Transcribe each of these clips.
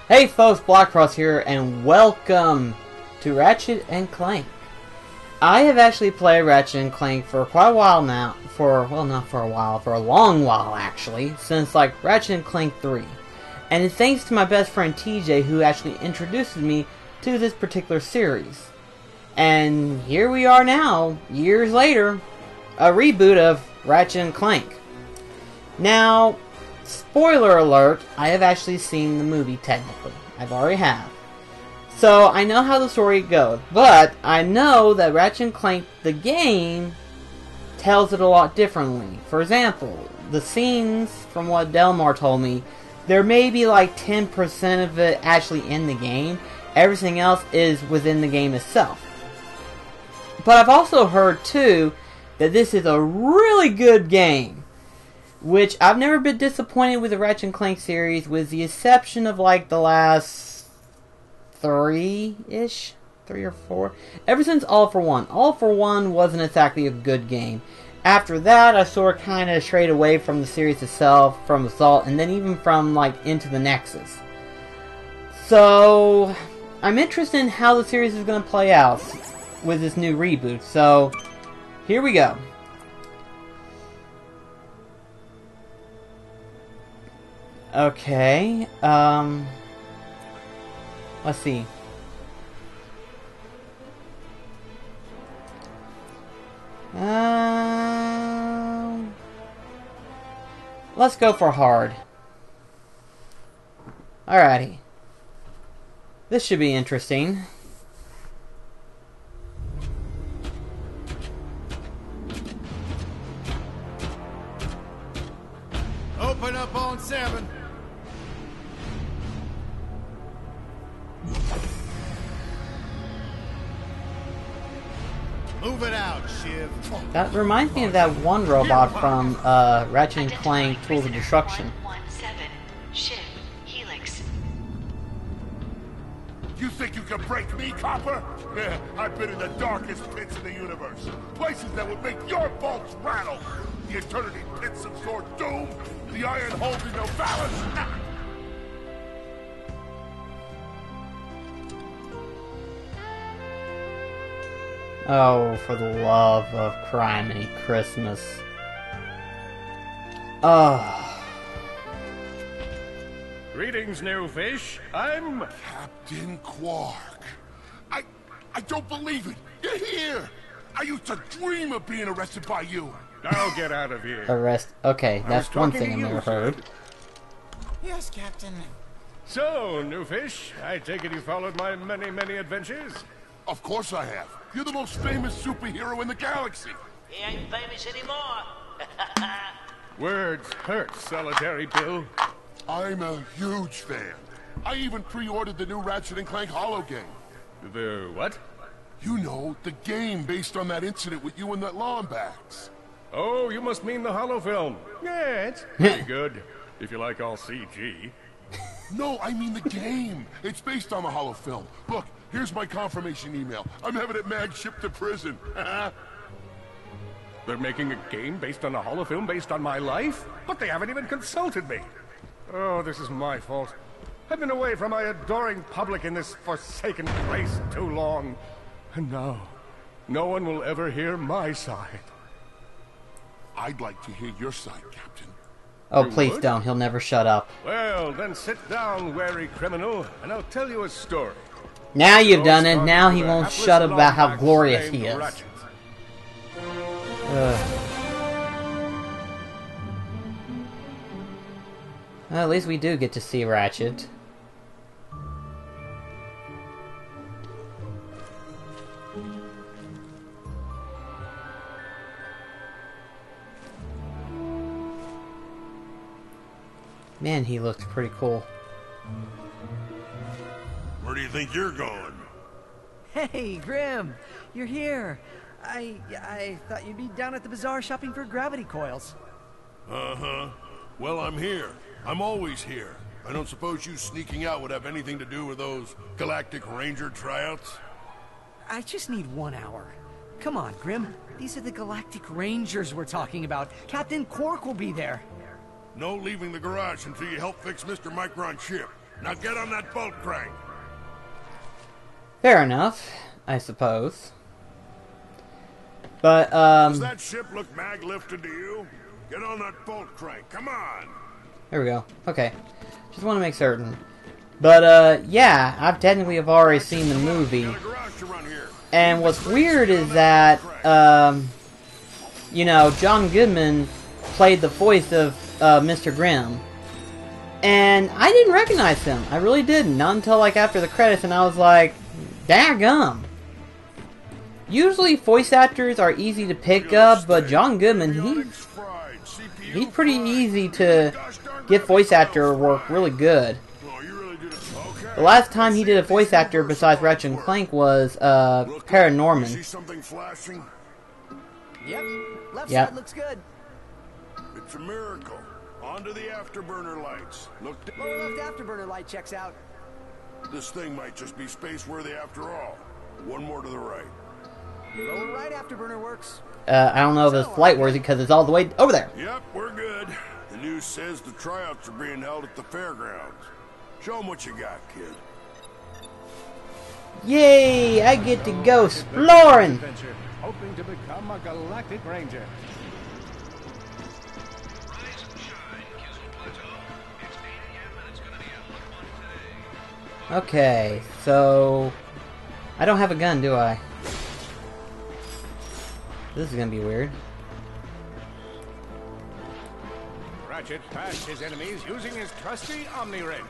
Hey folks, Blackcross here, and welcome to Ratchet and Clank. I have actually played Ratchet and Clank for quite a while now. Not for a while, for a long while actually, since like Ratchet and Clank 3. And it's thanks to my best friend TJ who actually introduced me to this particular series. And here we are now, years later, a reboot of Ratchet and Clank. Now, spoiler alert, I have actually seen the movie technically. I've already have. So, I know how the story goes. But, I know that Ratchet and Clank, the game, tells it a lot differently. For example, the scenes, from what Delmar told me, there may be like 10% of it actually in the game. Everything else is within the game itself. But I've also heard, too, that this is a really good game. Which, I've never been disappointed with the Ratchet and Clank series, with the exception of, like, the last 3-ish? 3 or 4? Ever since All for One. All for One wasn't exactly a good game. After that, I sort of kind of strayed away from the series itself, from Assault, and then even from, like, Into the Nexus. So, I'm interested in how the series is going to play out with this new reboot. So, here we go. Okay, let's see. Let's go for hard. Alrighty. This should be interesting. Open up on 7. Move it out, Shiv. That reminds me of that one robot from Ratchet and Clank Tools of Destruction. Shiv, Helix. You think you can break me, Copper? Yeah, I've been in the darkest pits in the universe. Places that would make your bolts rattle. The eternity pits of Sword Doom. The iron hold in Novalis. Oh, for the love of criminy Christmas. Oh. Greetings, new fish. I'm Captain Quark. I don't believe it. You're here. I used to dream of being arrested by you. I'll get out of here. Arrest. Okay, that's one thing I've never heard. Yes, Captain. So, new fish, I take it you followed my many, many adventures? Of course I have. You're the most famous superhero in the galaxy. He ain't famous anymore. Words hurt, Solitary Bill. I'm a huge fan. I even pre-ordered the new Ratchet and Clank holo game. The what? You know, the game based on that incident with you and that Lombax. Oh, you must mean the holo film. Yeah, it's pretty good, if you like all CG. No, I mean the game. It's based on the holo film. Look, here's my confirmation email. I'm having it mag shipped to prison. They're making a game based on a holo film based on my life? But they haven't even consulted me. Oh, this is my fault. I've been away from my adoring public in this forsaken place too long. And now, no one will ever hear my side. I'd like to hear your side, Captain. Oh, You please would? don't. He'll never shut up. Well, then sit down, wary criminal, and I'll tell you a story. Now you've done it. Started Now he with a won't hapless shut up about how Lombax glorious named he is. Ratchet. Well, at least we do get to see Ratchet. Man, he looks pretty cool. Where do you think you're going? Hey, Grim, you're here. I thought you'd be down at the bazaar shopping for gravity coils. Uh-huh. Well, I'm here. I'm always here. I don't suppose you sneaking out would have anything to do with those Galactic Ranger tryouts? I just need 1 hour. Come on, Grim. These are the Galactic Rangers we're talking about. Captain Quark will be there. No leaving the garage until you help fix Mr. Micron's ship. Now get on that bolt crank. Fair enough, I suppose. But, Does that ship look mag-lifted to you? Get on that bolt crank, come on! there we go. Okay. Just want to make certain. But, yeah, I've technically have already seen the movie. Got a garage to run here. And what's weird is that, you know, John Goodman played the voice of Mr. Grimm. And I didn't recognize him. I really didn't. Not until, like, after the credits, and I was like, daggum. Usually voice actors are easy to pick up, but John Goodman, he's pretty easy to get voice actor work really good. The last time he did a voice actor besides Ratchet and Clank was Paranorman. See something flashing? Yep. Left Yep. side looks good. It's a miracle. Onto the afterburner lights. Look, Lower left afterburner light checks out. this thing might just be space-worthy after all. One more to the right. Lower right afterburner works. I don't know if it's flight worthy because it's all the way over there. Yep, we're good. The news says the tryouts are being held at the fairgrounds. Show them what you got, kid. Yay! I get to go exploring. Adventure, hoping to become a galactic ranger. Okay, so I don't have a gun, do I? This is gonna be weird. Ratchet passed his enemies using his trusty Omni Wrench.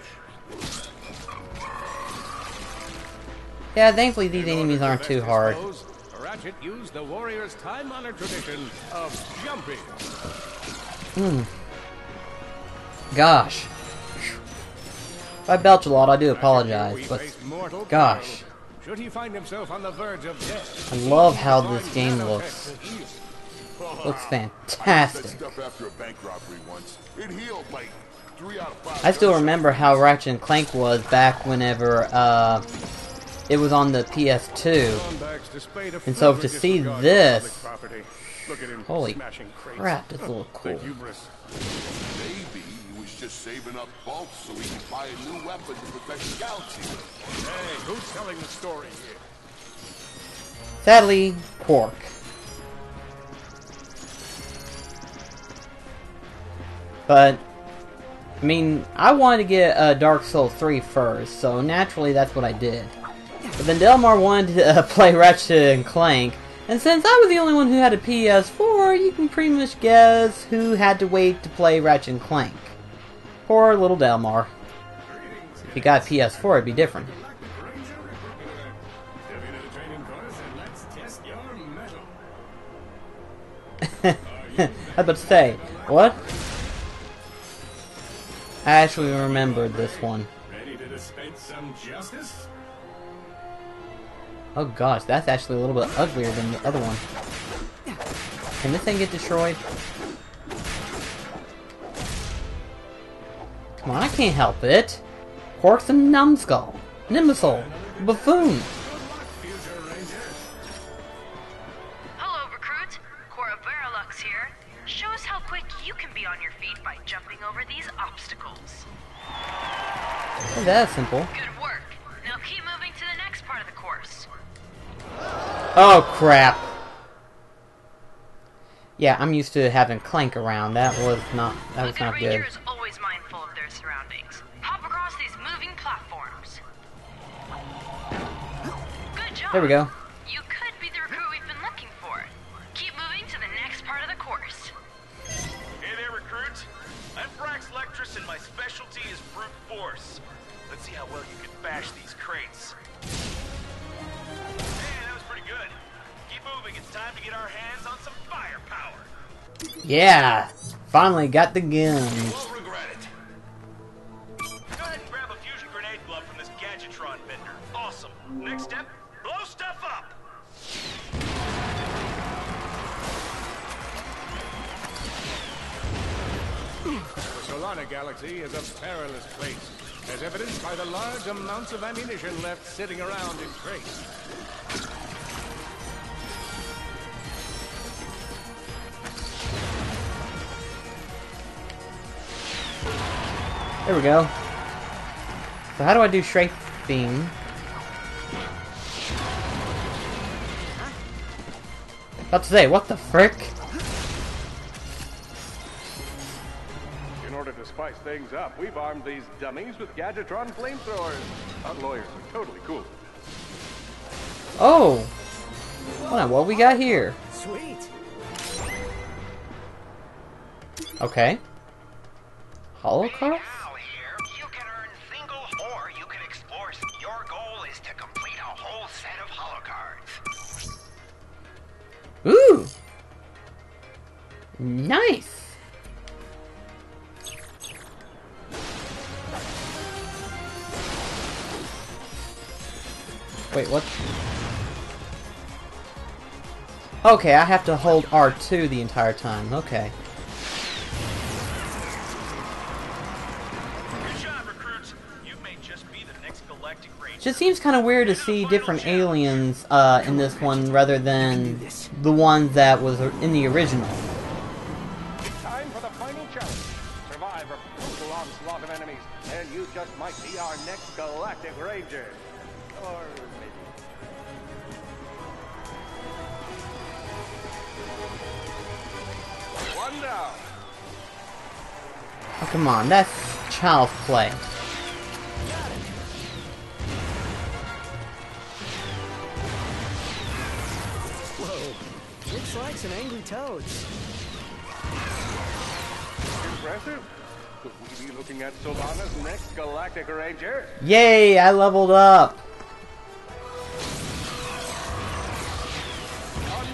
Yeah, thankfully these In order enemies to aren't best too his hard. foes, Ratchet used the warrior's time-honored tradition of jumping. Gosh. If I belch a lot, I do apologize, Ratchet but faced mortal gosh. peril. Should he find himself on the verge of death, I love how this Freinds game nanotech looks. will heal. Looks I used fantastic. that stuff after a bank robbery once. It healed like 3 out of 5. I still remember how Ratchet and Clank was back whenever it was on the PS2. Thornback's displayed a And so to flagrant see disregard for this, public property. Look at him holy smashing crates. crap, that's a little The cool. hubris. Maybe he was just saving up bolts so he could buy a new weapon to protect the galaxy. Hey, who's telling the story here? Sadly, Quark. But, I mean, I wanted to get Dark Souls 3 first, so naturally that's what I did. But then Delmar wanted to play Ratchet and Clank, and since I was the only one who had a PS4, you can pretty much guess who had to wait to play Ratchet and Clank. Poor little Delmar. If he got a PS4, it'd be different. I was about to say, what? I actually remembered this one. Ready to dispense some justice? Oh gosh, that's actually a little bit uglier than the other one. Can this thing get destroyed? Come on, I can't help it. Quark's a numbskull, nimbusole, buffoon. Hello, recruit. Cora Veralux here. Show us how quick you can be on your feet by jumping over these obstacles. Oh, that's simple. Good work. Now keep moving to the next part of the course. Oh crap. Yeah, I'm used to having Clank around. That was not A good good. ranger is always mindful of their surroundings. Hop across these moving platforms. Good job. There we go. You could be the recruit we've been looking for. Keep moving to the next part of the course. Hey there, recruit. I'm Brax Lectress, and my specialty is brute force. Let's see how well you can bash these crates. Hey, that was pretty good. Keep moving. It's time to get our hands on some firepower. Yeah, finally got the guns. Won't regret it. Go ahead and grab a fusion grenade glove from this Gadgetron vendor. Awesome. Next step, blow stuff up. The Solana Galaxy is a perilous place, as evidenced by the large amounts of ammunition left sitting around in crates. There we go. So how do I do strafing? About to say, what the frick? In order to spice things up, we've armed these dummies with Gadgetron flamethrowers. Our lawyers are totally cool. Oh! Hold on, what we got here? Sweet. Okay. Hollow cards? Now here, you can earn single or you can explore. Your goal is to complete a whole set of holo cards. Ooh! Nice! Wait, what? Okay, I have to hold R2 the entire time. Okay. Good job, recruits. You may just be the next Galactic Ranger. Just seems kind of weird to see different aliens in this one rather than the ones that was in the original. It's time for the final challenge. Survive a brutal onslaught of enemies, and you just might be our next Galactic Ranger. Or maybe. One down. Oh, come on, that's child's play. Whoa. Looks like some angry toads. Impressive. Could we be looking at Solana's next Galactic Ranger? Yay, I leveled up!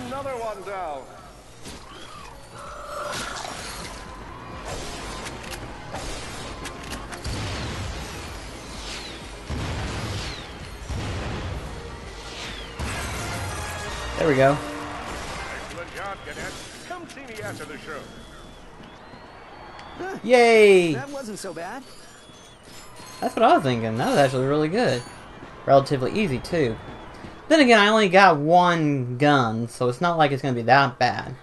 Another one down. There we go. Excellent job, Cadet. Come see me after the show. Yay! That wasn't so bad. That's what I was thinking. That was actually really good. Relatively easy, too. Then again, I only got one gun, so it's not like it's going to be that bad.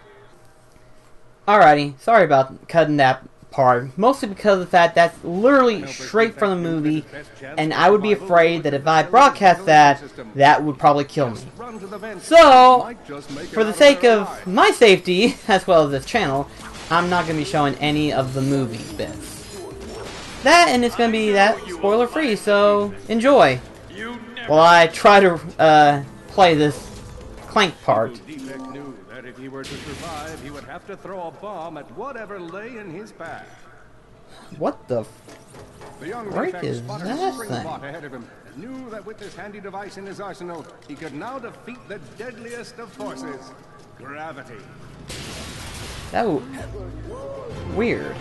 Alrighty, sorry about cutting that part. Mostly because of the fact that's literally straight from the movie, and I would be afraid that if I broadcast that, that would probably kill me. So, for the sake of my safety, as well as this channel, I'm not going to be showing any of the movie bits. That, and it's going to be that spoiler free, so enjoy. While I try to play this Clank part. Defect knew that if he were to survive, he would have to throw a bomb at whatever lay in his path. What the The young frick Defect is spotted that a spring thing? bot ahead of him and knew that with this handy device in his arsenal, he could now defeat the deadliest of forces, gravity. That weird.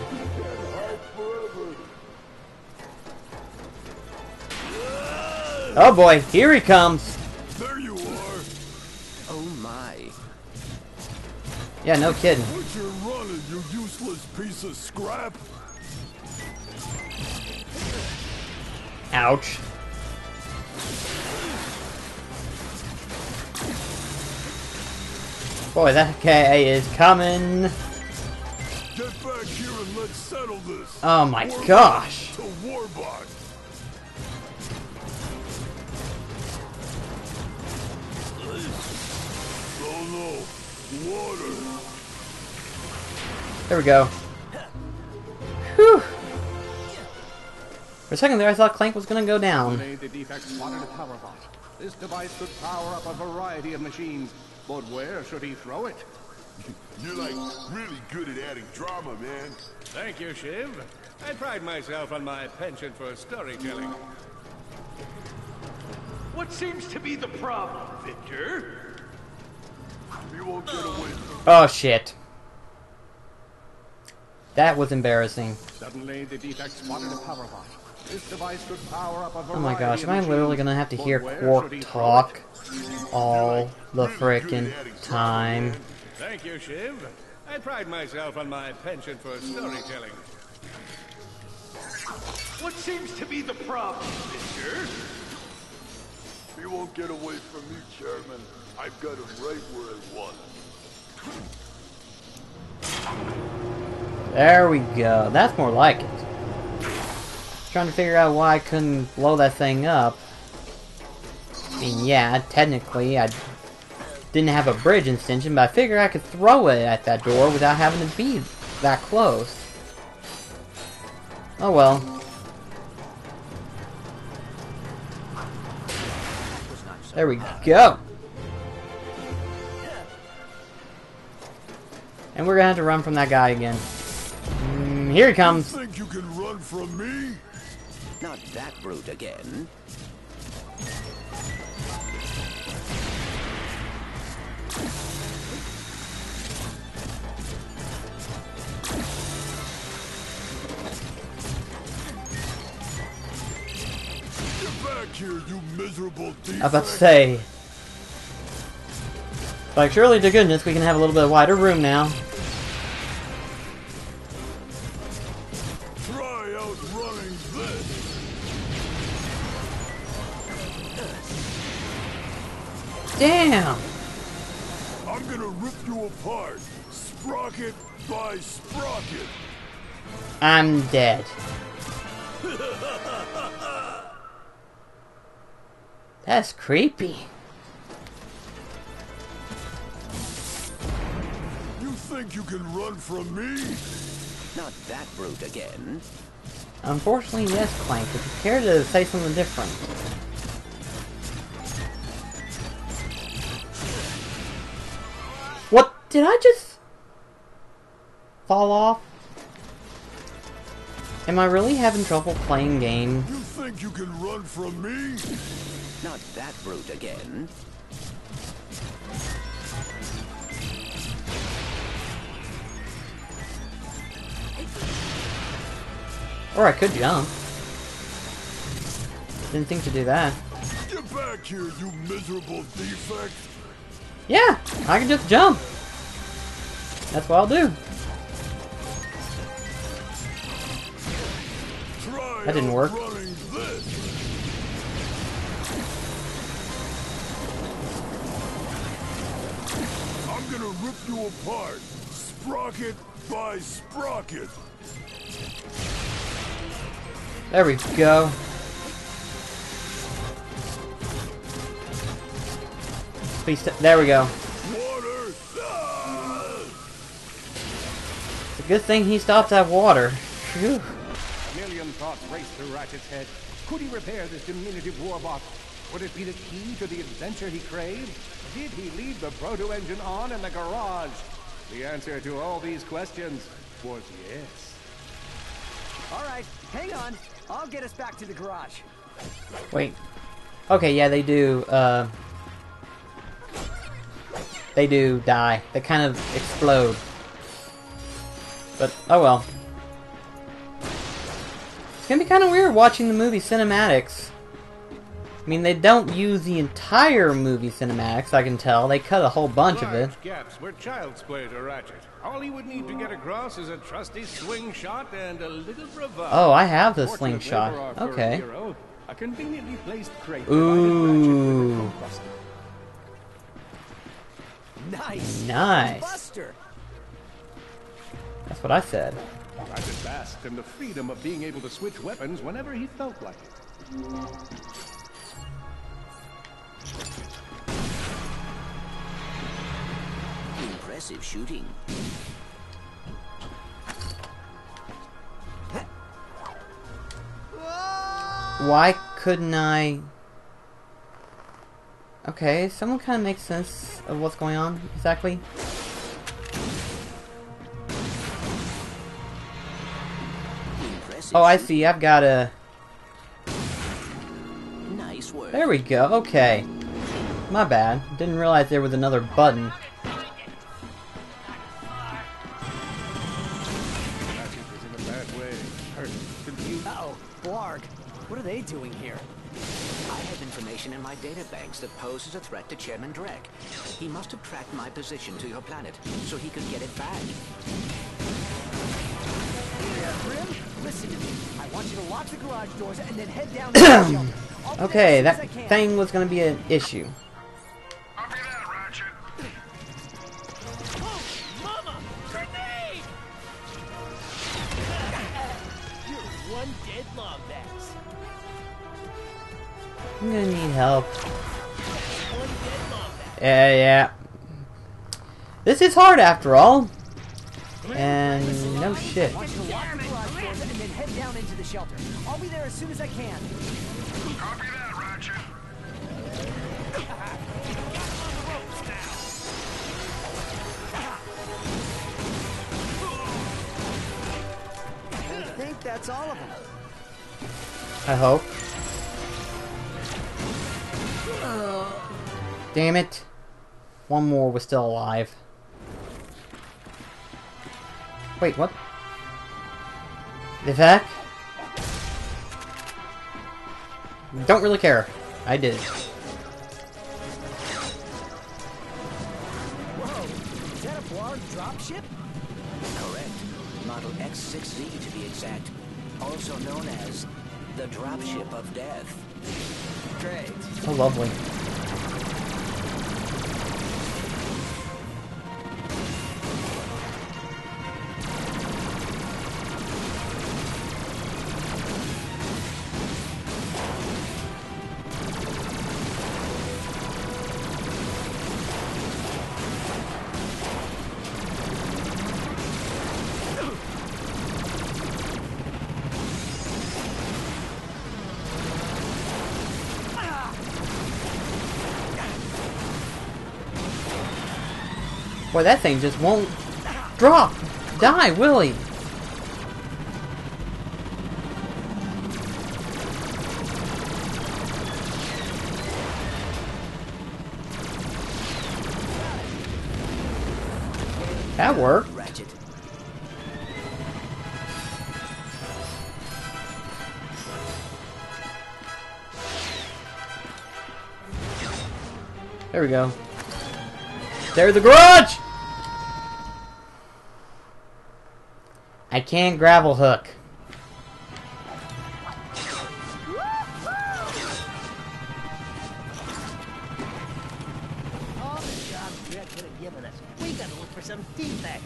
Oh boy, here he comes. There you are. Oh my. Yeah, no kidding. Quit your running, you useless piece of scrap. Ouch. Boy, that guy is coming. Get back here and let's settle this. Oh my Warbot gosh. to Warbot. Oh no, water. There we go. Whew. For a second there, I thought Clank was gonna go down. The Defect spotted a power bot. This device could power up a variety of machines, but where should he throw it? You're like really good at adding drama, man. Thank you, Shiv. I pride myself on my penchant for storytelling. What seems to be the problem, Victor? You won't get away from Oh shit. That was embarrassing. Suddenly, the Defect spotted a power bot. This device could power up a variety Oh my gosh, of am I literally machines, gonna have to but hear where Quark should he throw talk it? all the frickin' time? Thank you, Shiv. I pride myself on my penchant for storytelling. What seems to be the problem, Victor? You won't get away from me, Chairman. I've got him right where I want him. There we go. That's more like it. Trying to figure out why I couldn't blow that thing up. I mean, yeah, technically I didn't have a bridge extension, but I figured I could throw it at that door without having to be that close. Oh well. There we go. And we're gonna have to run from that guy again. Here he comes. You think you can run from me? Not that brute again. Get back here, you miserable defect. I was about to say. Like, surely to goodness we can have a little bit wider room now. Try outrunning this. Damn! I'm gonna rip you apart, sprocket by sprocket. I'm dead. That's creepy. You think you can run from me? Not that brute again. Unfortunately, yes, Clank. If you care to say something different. What? Did I just fall off? Am I really having trouble playing games? You think you can run from me? Not that brute again. Or I could jump. Didn't think to do that. Get back here, you miserable defect. Yeah, I can just jump. That's what I'll do. Try That didn't work. outrunning this. I'm gonna rip you apart, sprocket by sprocket. There we go. Please, there we go. Water. Ah! It's a good thing he stopped that water. Phew. A million thoughts raced through Ratchet's head. Could he repair this diminutive warbot? Would it be the key to the adventure he craved? Did he leave the proto-engine on in the garage? The answer to all these questions was yes. All right, hang on. I'll get us back to the garage. Wait. Okay, yeah, they do, they do die. They kind of explode. But, oh well. It's gonna be kind of weird watching the movie cinematics. I mean, they don't use the entire movie cinematics, I can tell. They cut a whole bunch of it. Large gaps were child's play to Ratchet. All he would need to get across is a trusty swing shot and a little bravado. Oh, I have the Fortunately slingshot. for our furry Okay. hero, a conveniently placed crate Ooh. provided Ratchet with a cold buster. Nice. Nice. Buster. That's what I said. Ratchet basked in the freedom of being able to switch weapons whenever he felt like it. Impressive shooting. Why couldn't I... Okay, someone kind of makes sense of what's going on, exactly. Impressive. Oh, I see, I've got a... Nice work. There we go, okay. My bad. Didn't realize there was another button. Ratchet was in a bad way. Hurt, confused. Uh-oh, Blarg. What are they doing here? I have information in my databanks that poses a threat to Chairman Drek. He must have tracked my position to your planet, so he could get it back. Grim, listen to me. I want you to lock the garage doors and then head down to the shelter. I'll be Okay, there as that soon as I can. thing was gonna be an issue. Copy that, Ratchet. Oh, Mama! Grenade! You're one dead log bag. I'm gonna need help. Yeah. This is hard after all. And no shit. Watch the lock the garage doors and then head down into the shelter. I'll be there as soon as I can. Copy that, Ratchet. I think that's all of them. I hope. Damn it. One more was still alive. Wait, what? The heck? Don't really care. I did it. Whoa, is that a Blarg dropship? Correct. Model X6Z to be exact. Also known as the Dropship of Death. Great. Oh, lovely. Boy, that thing just won't drop. Die, will he? That worked. Ratchet. There we go. There's the garage! I can't gravel hook. All the jobs Greg could have given us. We gotta look for some defect.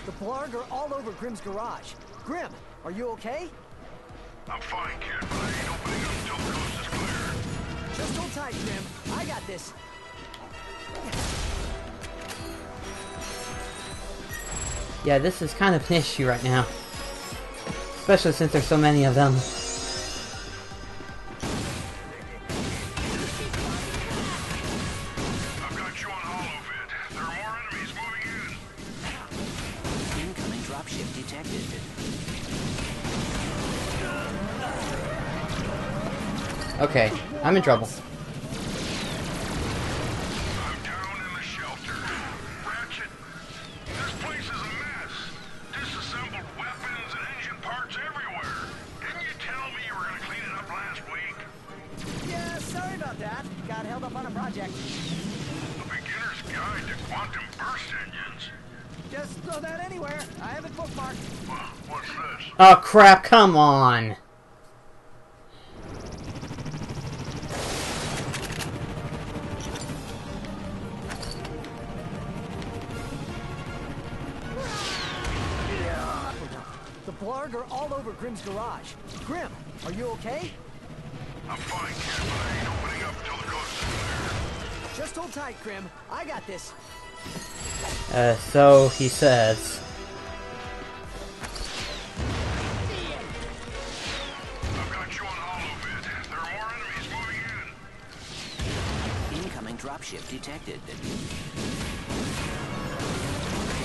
The Blarg are all over Grimm's garage. Grimm, are you okay? I'm fine, kid, but I ain't opening up until the coast is clear. Just hold tight, Grim. I got this. Yeah, this is kind of an issue right now. Especially since there's so many of them. I've got you on holovid. There are more enemies moving in. Incoming dropship detected. Okay, I'm in trouble. I'm down in the shelter. Ratchet, this place is a mess. Disassembled weapons and engine parts everywhere. Didn't you tell me you were going to clean it up last week? Yeah, sorry about that. Got held up on a project. A beginner's guide to quantum burst engines. Just throw that anywhere. I have it bookmarked. What's this? Oh crap, come on! The Blarg are all over Grimm's garage. Grimm, are you okay? I'm fine, kid, but I ain't opening up until the coast is clear. Just hold tight, Grimm. I got this. So he says. I've got you on holovid. There are more enemies moving in. Incoming dropship detected.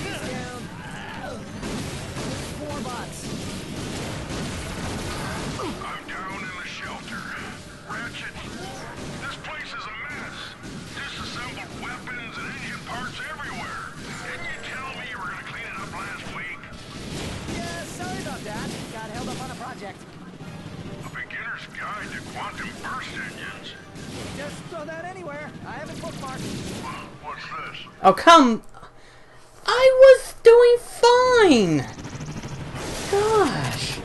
He's down. 4 bots. I'm down in the shelter. Ratchet, this place is a mess. Disassembled weapons and engine parts everywhere. Didn't you tell me you were going to clean it up last week? Yeah, sorry about that. Got held up on a project. A beginner's guide to quantum burst engines. Just throw that anywhere. I have it bookmarked. What's this? Oh come! I was doing fine! Gosh!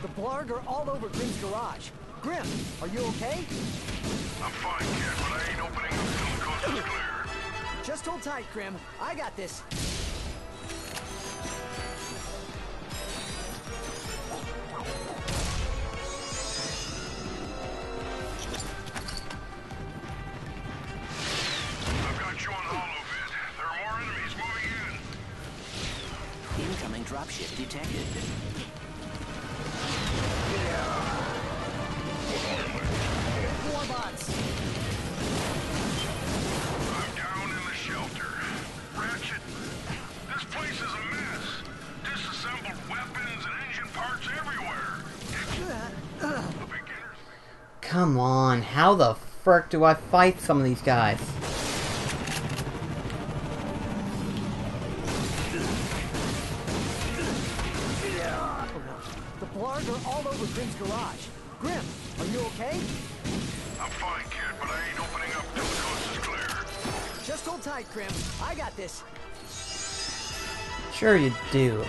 The Blarg are all over Grimm's garage. Grim, are you okay? I'm fine, kid, but I ain't opening up till the coast is clear. Just hold tight, Grim. I got this. I've got you on holovid. There are more enemies moving in. Incoming dropship detected. More bots. I'm down in the shelter. Ratchet, this place is a mess. Disassembled weapons and engine parts everywhere. The beginners. Come on, how the frick do I fight some of these guys? The Blargs are all over Grim's garage. Grim, are you okay? I'm fine, kid, but I ain't opening up till the coast is clear. Just hold tight, Grim. I got this. Sure you do.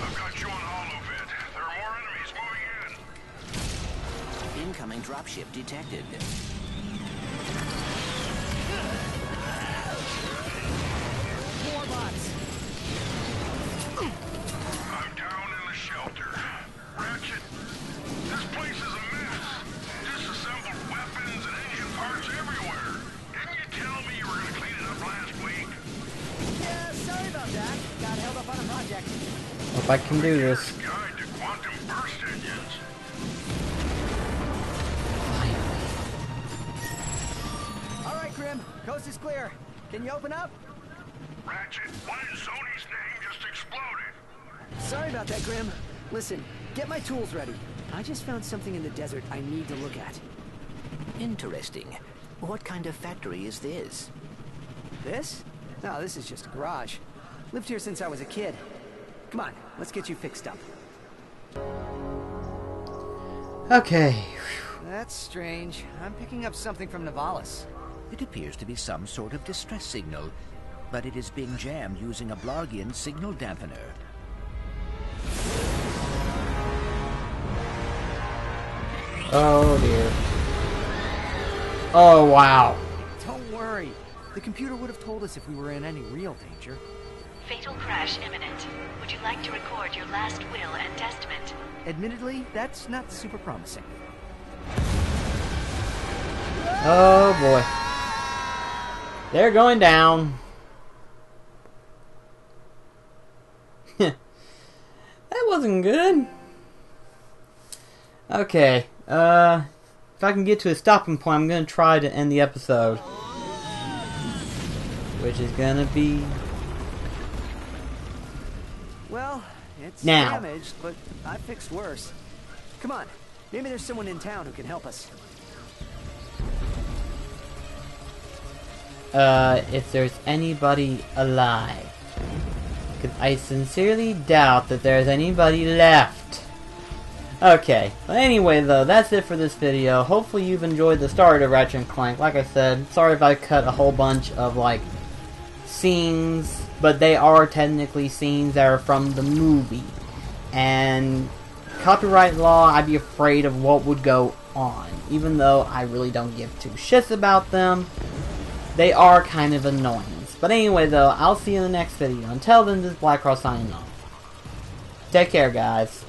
I've got you on holovid. There are more enemies moving in. Incoming dropship detected. More bots. I'm down in the shelter. Ratchet, this place is a mess. Disassembled weapons and engine parts everywhere. Didn't you tell me you were gonna clean it up last week? Yeah, sorry about that. Got held up on a project. Hope I can do this. Guide to quantum burst engines. All right, Grim. Coast is clear. Can you open up? Ratchet, what in Sony's name just exploded? Sorry about that, Grim. Listen, get my tools ready. I just found something in the desert I need to look at. Interesting. What kind of factory is this? This? No, this is just a garage. Lived here since I was a kid. Come on, let's get you fixed up. Okay. That's strange. I'm picking up something from Navalis. It appears to be some sort of distress signal, but it is being jammed using a Blargian signal dampener. Oh dear. Oh wow. Don't worry. The computer would have told us if we were in any real danger. Fatal crash imminent. Would you like to record your last will and testament? Admittedly, that's not super promising. Oh boy. They're going down. That wasn't good. Okay. If I can get to a stopping point, I'm going to try to end the episode. Which is going to be... Well, it's now. damaged, but I fixed worse. Come on. Maybe there's someone in town who can help us. If there's anybody alive. Because I sincerely doubt that there's anybody left. Okay, but anyway though, that's it for this video. Hopefully you've enjoyed the start of Ratchet and Clank. Like I said, sorry if I cut a whole bunch of, like, scenes, but they are technically scenes that are from the movie. And copyright law, I'd be afraid of what would go on. Even though I really don't give two shits about them, they are kind of annoying. But anyway though, I'll see you in the next video. Until then, this is Black Cross signing off. Take care, guys.